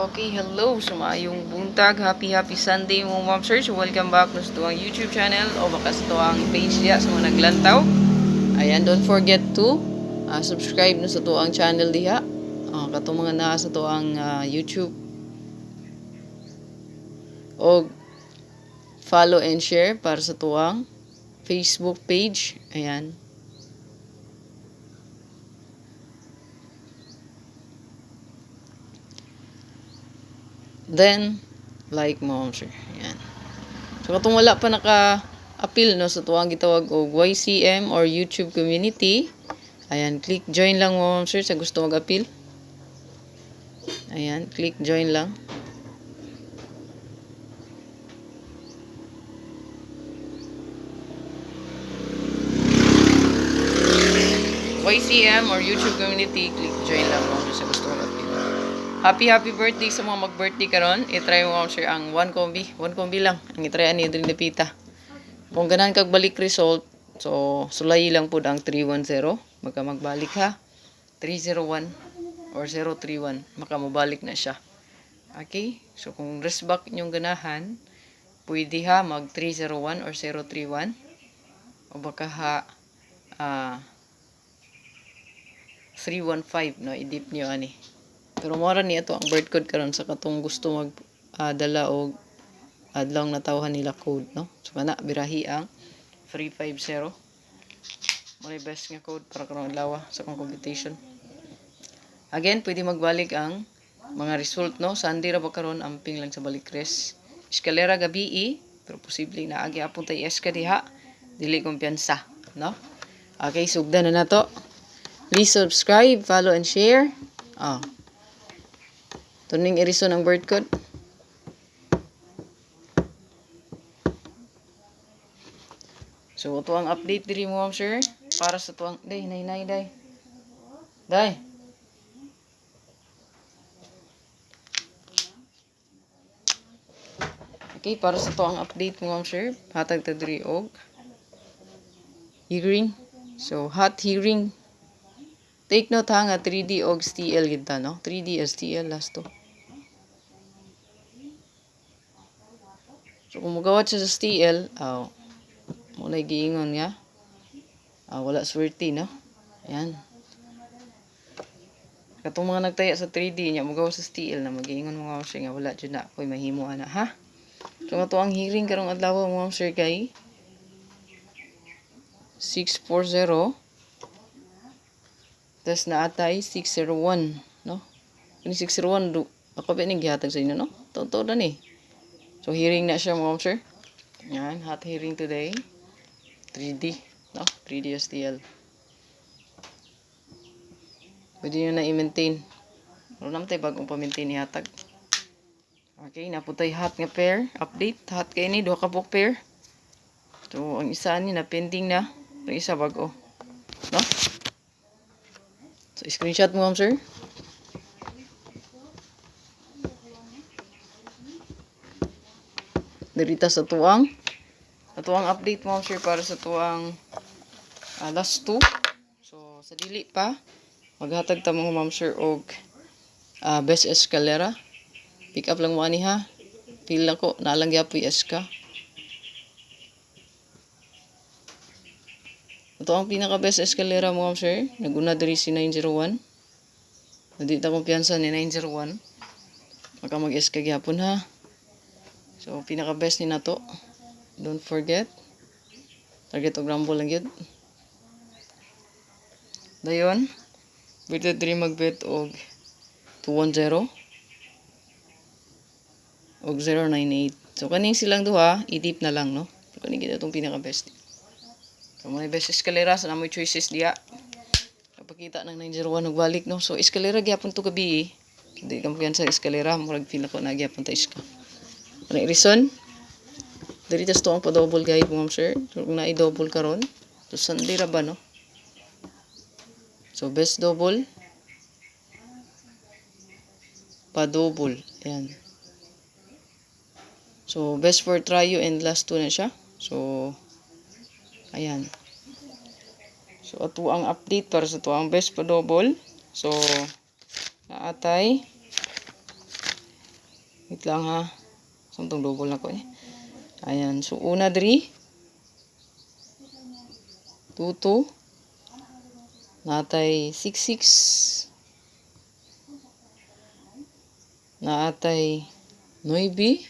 Okay, hello sa maayong buntag. Happy Sunday mo ma'am sir. So welcome back na sa tuwang YouTube channel o baka sa tuwang page diya sa mga naglantaw. Ayan, don't forget to subscribe na sa tuwang channel diha. Katong mga naa sa tuwang YouTube. O follow and share para sa tuwang Facebook page. Ayan. Then, like mo ma'am sir. Ayan. So katong wala pa naka-appeal no sa tuwang gitawag og YCM or YouTube community. Ayan, click join lang mo ma'am sir sa gusto mag-appeal. Ayan, click join lang. YCM or YouTube community, click join lang mo sa gusto mag-appeal. Happy birthday sa mga mag-birthday karon. I-try mo ma'am sir ang 1 combi. 1 combi lang. Ang i-try ani diri napita. Kung ganahan kag balik result, so sulay lang pud ang 310. Magka magbalik ha. 301 or 031. Maka mobalik na siya. Okay? So kung rest back inyong ganahan, pwede ha mag 301 or 031. O baka ha 315 no, i-dip nyo ani. Pero mora ni ito ang bird code karon sa katong gusto mag dala og adlaw natawhan nila code no. So kana birahi ang 350. Mo best nga code para karon adlaw sa kong competition. Again, pwede magbalik ang mga result no. Sunday ra ba karon amping lang sa balik res. Eskalera gabi pero posible na agi apon tay eska diha. Dili kumpiyansa no. Okay, sugdan na nato. Please subscribe, follow and share. Tuning iriso ng bird code. So, ito ang update diri mo ma'am sir. Para sa tuwang, day. Okay, para sa tuwang update mo ma'am sir. Hatag ta diri og hearing. So, hot hearing. Take note ha nga 3D og STL kita no. 3D STL last to. So, kung magawat siya sa STL, muna giingon nga. Wala swerte, no? Ayan. Katong mga nagtaya sa 3D niya, magawa sa STL na mag-iingon mga sir nga wala dyan na ako'y mahimo ana, ha? So, nga to ang hearing karong adlaw mga sir kay 640 tas naatay 601, no? Kani 601, ako ba ning gihatag sa inyo, no? Totoo na ni. So, hearing na siya mga sir. Yan, hot hearing today. 3D, no? 3D STL. Pwede nyo na i-maintain. Pero naman tayo bagong pa-maintain ni hatag. Okay, naputay hot nga pair. Update, hot kayo ni, 2 ka book pair. So, ang isa ni na pending na. Ang isa bago. No? So, screenshot mo ma'am sir. Dirita sa tuwang update mo sir para sa tuwang last 2. So sa dili pa maghatag ta mo ma'am sir og best escalera. Pick up lang mo ani ha. Feel lang ko nalang gyapoy eska. Ito ang pinaka best escalera mo ma'am sir. Naguna diri si 901. Hindi ta kumpiyansa ni 901. Maka mag-eska gyapon ha. So, pinaka-best ni nato. Don't forget. Target og rumble lang yun. Dayon. Pwede diri mag-bet og 210. Og 098. So, kaning silang duha, i-deep na lang, no? So, kaning kita itong pinaka-best. So, may best escalera. Sa namoy choices diya. Kapakita ng 901 nagbalik, no? So, escalera gyapon to gabi. Hindi kampiyan sa escalera. Murag feel ako na gyapon ta iska. Ano reason? Dari tas to ang pa-double guide mo ma'am sir. So, kung na-i-double karon, so Sunday ra ba no? So best double, pa-double. Ayan. So best for trio and last 2 na siya. So ayan. So ato ang update para sa to ang best pa-double. So naatay Wait lang ha. Samtong double na ko eh. Ayan. So, una diri. 2, 2. Natay 6, 6. Naatay 9.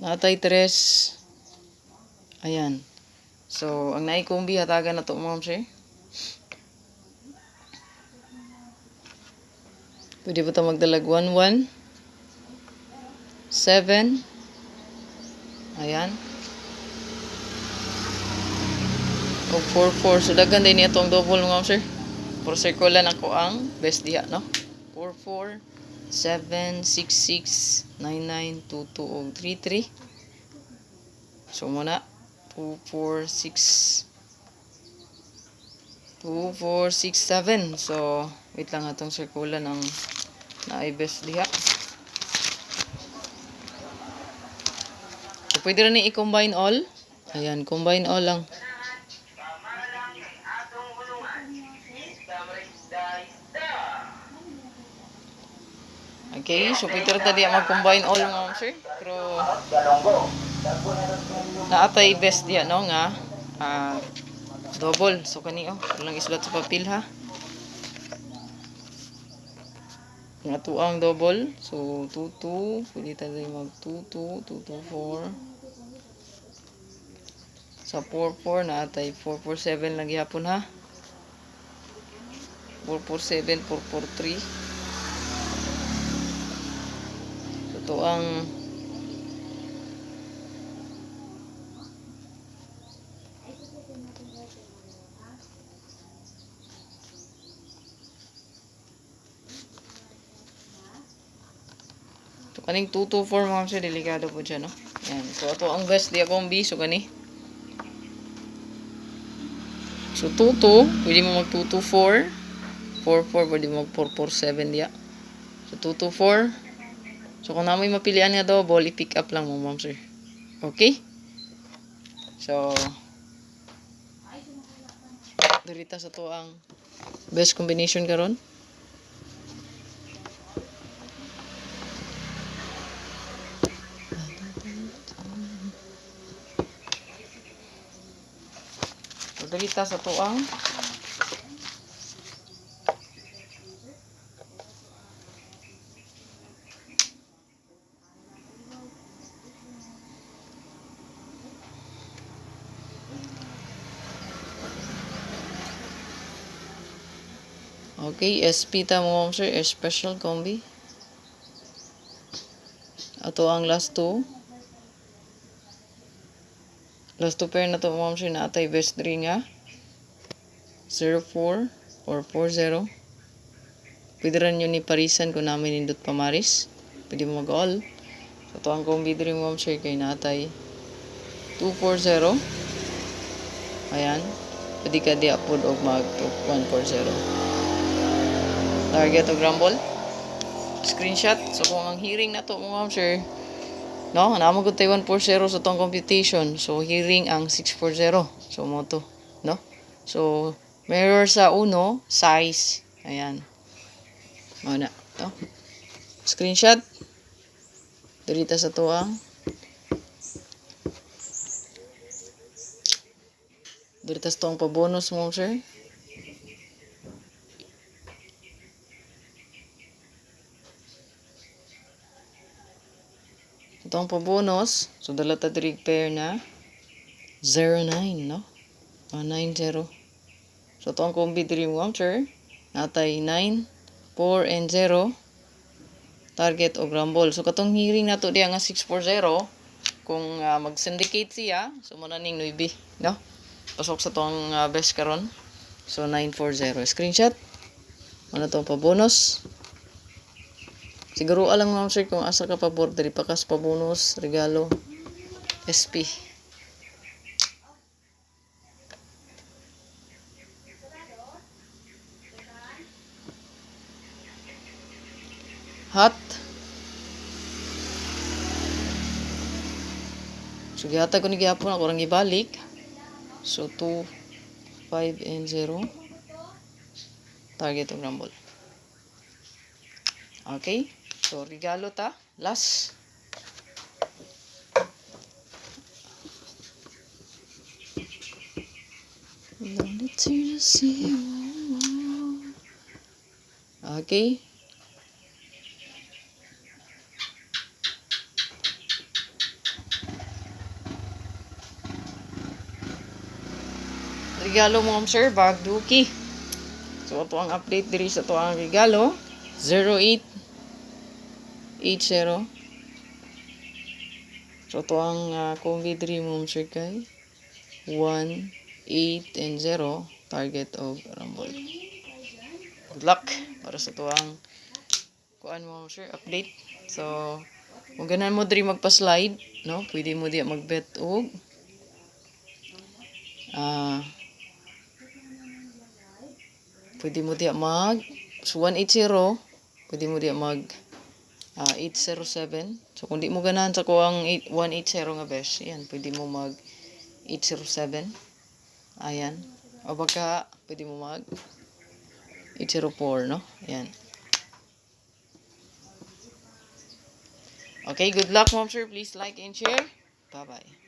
Naatay 3. Ayan. So, ang naikumbi hatagan na to mga sir. Pwede po ito magdalag 1, 1. 7. Ayan. O 4, 4. So, dagan din niya itong double mga sir. For circulan ako ang best diha, no? 4, 4. 7, 6, 6. 9, 9. 2, 2. O 3, 3. So, muna. 2, 4, 6. 2, 4, 6, 7. So, wait lang atong circulan ang na-best diha. So, pwede rin i-combine all. Ayan, combine all lang. Okay, so pwede rin tadi mag-combine all mga sir. Pero, naatay best diya, no, nga. Double. So, kaniyo. Walang isulat sa papel, ha. Nga tuang double. So, 2, 2. Pwede tayo mag 2, 2. 2, 2, 4. Sa 4, 4. Naatay 4, 4, 7 lang yapon, ha. 4, 4, 7. 4, 4, 3. So, tuang kaning 2, 2, 4 mga sir, delikado po dyan, no? Yan. So, ito ang best di akong B. So, kani. So, 2, 2. Pwede mo mag 2, 2, 4. 4, 4. Pwede mo mag 4, 4, 7 diya. So, 2, 2, 4. So, kung namoy mapilian nga double, i-pick up lang mo, ma'am sir. Okay? So, dirita sa to ang best combination karon. Dirita sa tuang okay, SP ta mo sir, special combi. Ato ang last two. Last two pair na to mo sir na atay best 3 nga. 04 or 40. Pwede rin yun ni parisan kung namin nindot pamaris. Pwede mo mag-all. So, ito ang combi rin mo sir kay natay 240. Ayan. Pwede ka di upload o mag 140. Target o grumble. Screenshot. So, kung ang hearing na to mo sir, no, namagod tayo 140 sa tong computation. So, hearing ang 640. So, mo to. No? So, mirror sa uno, size. Ayan. Muna. To. Screenshot. Dirita sa to ang. Dirita sa to ang pabonus mo, sir. Ito ang pabonus. So, dala ta diri pair na 09, no? 90. So, ito ang combi diri mo, sir. Natay 9, 4, and 0. Target o grumble. So, katong hearing na to diya nga 640. Kung mag-syndicate siya, so muna ning 9, no? Pasok sa tong best karon. So, 940. Screenshot. Ano to pa bonus? Siguro alam mo sir kung asa ka pa border, pakas pa bonus, regalo, SP. Hot. So, gihata ko ni gihapon ako rang ibalik. So, 2, 5, and 0. Target o grumble. Okay? So, regalo ta. Last. Lonely to see. Okay? Regalo mo, sir, bag duki. So, ito ang update diri sa ito ang regalo. 0880. So, ito ang COVID diri mo, sir, kay 1, 8, and 0. Target of Rumble. Good luck para sa ito ang kuan mo, sir, update. So, kung ganan mo diri magpa-slide, no? Pwede mo diya mag-bet og pwede mo diya mag so 180, pwede mo diya mag 807. So kung di mo ganahan sa kuang 180 nga besh, yan, pwede mo mag 807. Ayan. O baka pwede mo mag 804, no? Yan. Okay, good luck, ma'am sir. Please like and share. Bye-bye.